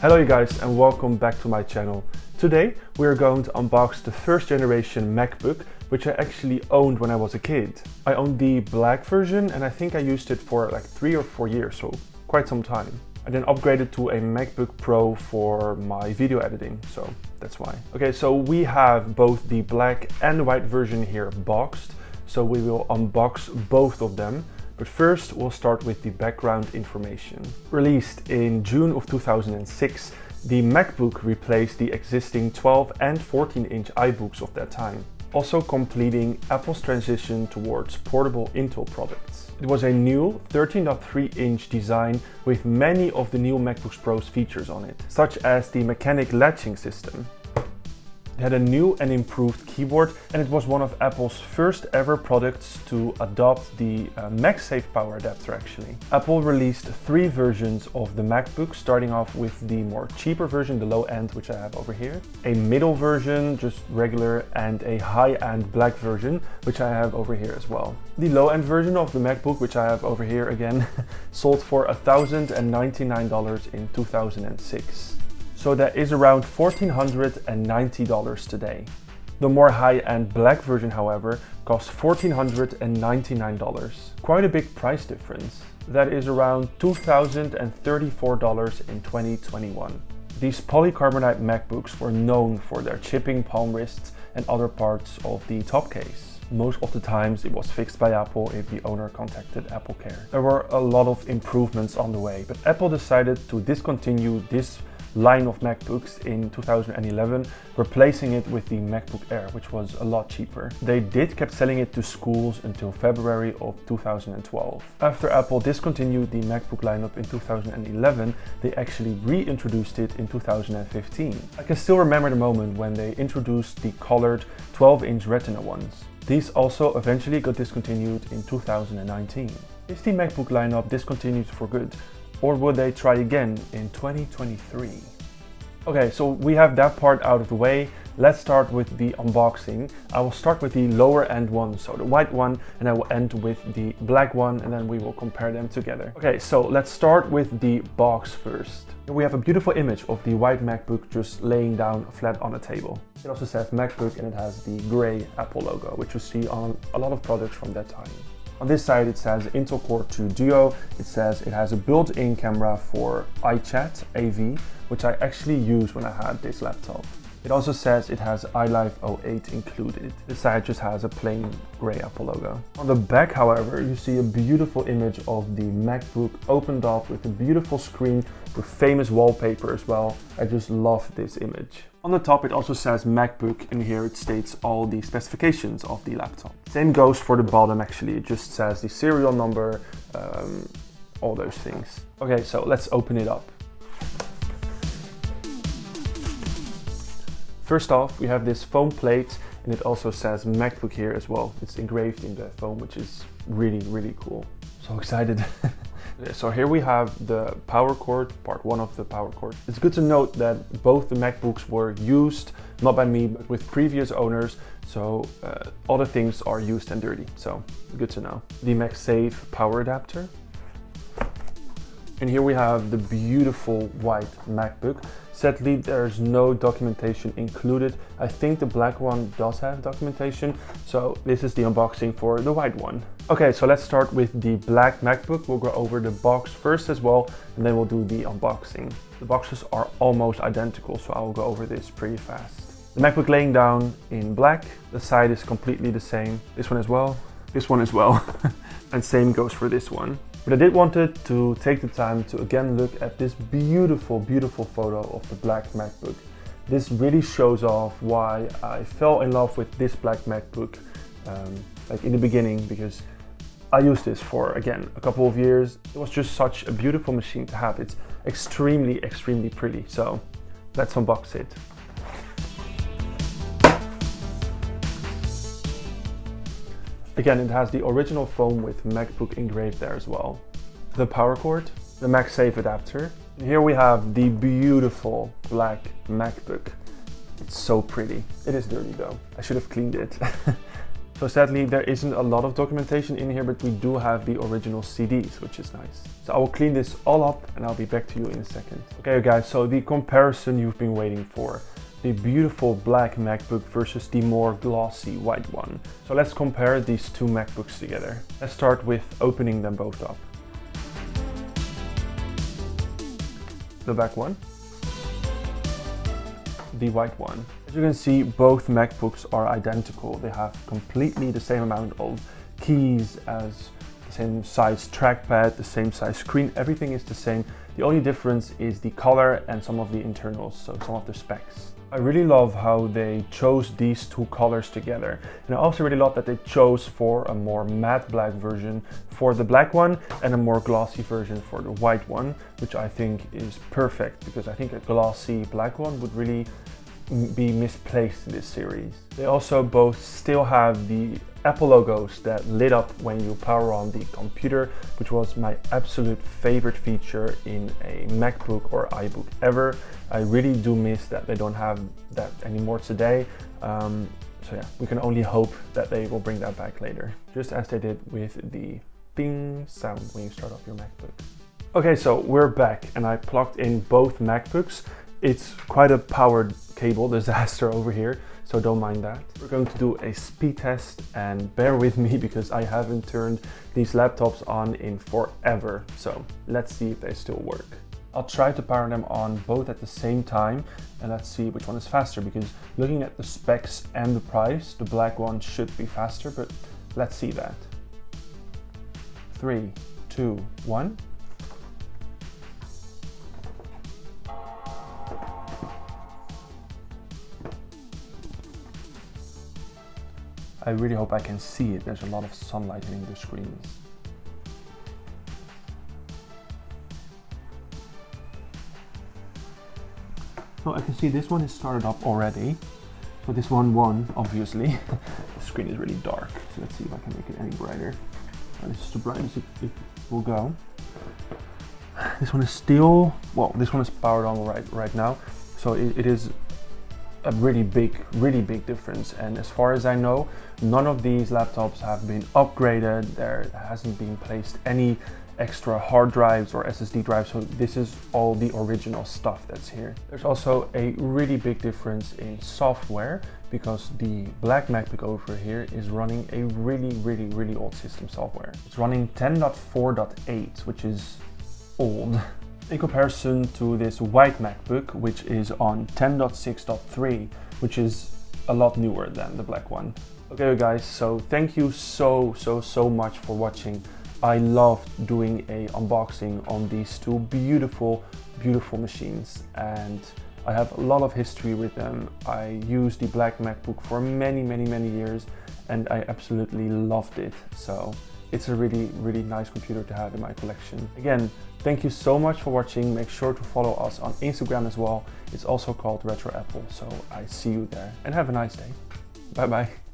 Hello you guys and welcome back to my channel. Today we are going to unbox the first generation MacBook, which I actually owned when I was a kid. I owned the black version and I think I used it for like 3 or 4 years, so quite some time. I then upgraded to a MacBook Pro for my video editing, so that's why. Okay, so we have both the black and the white version here boxed, so we will unbox both of them. But first, we'll start with the background information. Released in June of 2006, the MacBook replaced the existing 12 and 14-inch iBooks of that time, also completing Apple's transition towards portable Intel products. It was a new 13.3-inch design with many of the new MacBook Pro's features on it, such as the mechanic latching system. It had a new and improved keyboard, and it was one of Apple's first ever products to adopt the MagSafe power adapter actually. Apple released 3 versions of the MacBook, starting off with the more cheaper version, the low end, which I have over here, a middle version, just regular, and a high-end black version, which I have over here as well. The low-end version of the MacBook, which I have over here again, sold for $1,099 in 2006. So that is around $1,490 today. The more high-end black version, however, costs $1,499. Quite a big price difference. That is around $2,034 in 2021. These polycarbonate MacBooks were known for their chipping palm wrists and other parts of the top case. Most of the times it was fixed by Apple if the owner contacted Apple Care. There were a lot of improvements on the way, but Apple decided to discontinue this line of MacBooks in 2011, replacing it with the MacBook Air, which was a lot cheaper. They kept selling it to schools until February of 2012. After Apple discontinued the MacBook lineup in 2011, they actually reintroduced it in 2015. I can still remember the moment when they introduced the colored 12-inch Retina ones. These also eventually got discontinued in 2019. Is the MacBook lineup discontinued for good? Or will they try again in 2023? Okay, so we have that part out of the way. Let's start with the unboxing. I will start with the lower end one, so the white one, and I will end with the black one, and then we will compare them together. Okay, so let's start with the box first. Here we have a beautiful image of the white MacBook just laying down flat on a table. It also says MacBook and it has the gray Apple logo, which you see on a lot of products from that time. On this side it says Intel Core 2 Duo. It says it has a built-in camera for iChat AV, which I actually used when I had this laptop. It also says it has iLife 08 included. This side just has a plain gray Apple logo. On the back, however, you see a beautiful image of the MacBook opened up with a beautiful screen with famous wallpaper as well. I just love this image. On the top it also says MacBook, and here it states all the specifications of the laptop. Same goes for the bottom actually, it just says the serial number, all those things. Okay, so let's open it up. First off, we have this foam plate, and it also says MacBook here as well. It's engraved in the foam, which is really, really cool. So excited. So here we have the power cord, part 1 of the power cord. It's good to note that both the MacBooks were used, not by me, but with previous owners. So all the things are used and dirty, so good to know. The MagSafe power adapter. And here we have the beautiful white MacBook. Sadly, there's no documentation included. I think the black one does have documentation, so this is the unboxing for the white one. Okay, so let's start with the black MacBook. We'll go over the box first as well, and then we'll do the unboxing. The boxes are almost identical, so I'll go over this pretty fast. The MacBook laying down in black. The side is completely the same. This one as well. This one as well. And same goes for this one. But I did wanted to take the time to again look at this beautiful, beautiful photo of the black MacBook. This really shows off why I fell in love with this black MacBook like in the beginning, because I used this for, again, a couple of years. It was just such a beautiful machine to have. It's extremely, extremely pretty. So let's unbox it. Again, it has the original foam with MacBook engraved there as well. The power cord, the MagSafe adapter. And here we have the beautiful black MacBook. It's so pretty. It is dirty though. I should have cleaned it. So sadly, there isn't a lot of documentation in here, but we do have the original CDs, which is nice. So I will clean this all up and I'll be back to you in a second. Okay guys, so the comparison you've been waiting for. The beautiful black MacBook versus the more glossy white one. So let's compare these two MacBooks together. Let's start with opening them both up. The black one. The white one. As you can see, both MacBooks are identical. They have completely the same amount of keys, as the same size trackpad, the same size screen, everything is the same. The only difference is the color and some of the internals, so some of the specs. I really love how they chose these two colors together. And I also really love that they chose for a more matte black version for the black one and a more glossy version for the white one, which I think is perfect because I think a glossy black one would really be misplaced in this series. They also both still have the Apple logos that lit up when you power on the computer, which was my absolute favorite feature in a MacBook or iBook ever. I really do miss that they don't have that anymore today. So yeah, we can only hope that they will bring that back later, just as they did with the ding sound when you start up your MacBook. Okay, so we're back and I plugged in both MacBooks. It's quite a powered cable disaster over here, so don't mind that. We're going to do a speed test and bear with me because I haven't turned these laptops on in forever. So let's see if they still work. I'll try to power them on both at the same time and let's see which one is faster, because looking at the specs and the price, the black one should be faster, but let's see that. 3, 2, 1. I really hope I can see it. There's a lot of sunlight hitting the screens. So I can see this one is started up already. So this one won, obviously. The screen is really dark. So let's see if I can make it any brighter. This is the brightest it will go. This one is still, well, this one is powered on right now. So it is a really big difference, and as far as I know, none of these laptops have been upgraded. There hasn't been placed any extra hard drives or SSD drives, so this is all the original stuff that's here. There's also a really big difference in software because the black MacBook over here is running a really old system software. It's running 10.4.8, which is old. In comparison to this white MacBook, which is on 10.6.3, which is a lot newer than the black one. Okay guys, so thank you so much for watching. I loved doing a unboxing on these two beautiful machines, and I have a lot of history with them. I used the black MacBook for many years and I absolutely loved it. So it's a really nice computer to have in my collection. Again, thank you so much for watching. Make sure to follow us on Instagram as well. It's also called Retr0Apple. So I see you there and have a nice day. Bye bye.